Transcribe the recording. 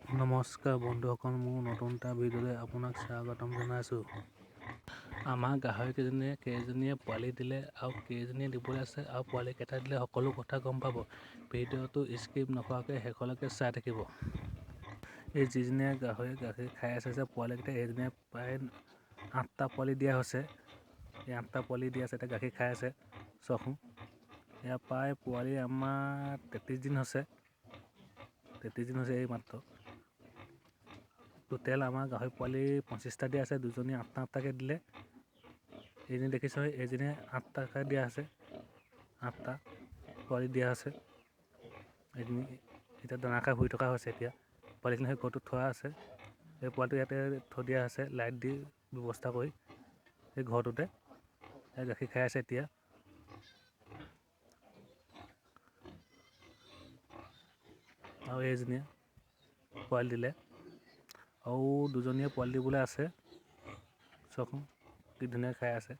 নমস্কাৰ বন্ধুসকল, মোৰ নতুন এটা ভিডিঅ'লৈ আপোনাক স্বাগতম জনাইছোঁ। আমাৰ কেইজনীয়ে পোৱালি দিলে আৰু কেইজনীয়ে দিবলৈ আছে আৰু পোৱালি কেইটা দিলে সকলো কথা গম পাব। ভিডিঅ'টো স্কিপ নকৰাকৈ শেষলৈকে চাই থাকিব। এই যিজনীয়ে গাখীৰ খাই আছে যে পোৱালিকেইটা, এইজনীয়ে প্ৰায় 8টা পোৱালি দিয়া হৈছে। এই 8টা পোৱালি দি আছে, এতিয়া গাখীৰ খাই আছে। চাওকচোন, ইয়াৰ প্ৰায় পোৱালি আমাৰ 33 দিন হৈছে। 33 দিন হৈছে এই মাত্ৰ। টোটেল আমাৰ গাহৰি পোৱালি 25টা দিয়া আছে, দুজনী 8টাকৈ দিলে। এইজনী দেখিছোঁ, এইজনীয়ে 8টাকৈ দিয়া আছে, 8টা পোৱালি দিয়া আছে। এইজনী এতিয়া দানা খাই শুই থকা হৈছে। এতিয়া পোৱালিখিনি সেই ঘৰটোত থোৱা আছে। এই পোৱালিটো ইয়াতে থৈ দিয়া আছে, লাইট দি ব্যৱস্থা কৰি সেই ঘৰটোতে। গাখীৰ খাই আছে এতিয়া। আৰু এইজনীয়ে পোৱালি দিলে, আৰু দুজনীয়ে পোৱালি দিবলৈ আছে। চাওকচোন কি ধুনীয়াকৈ খাই আছে।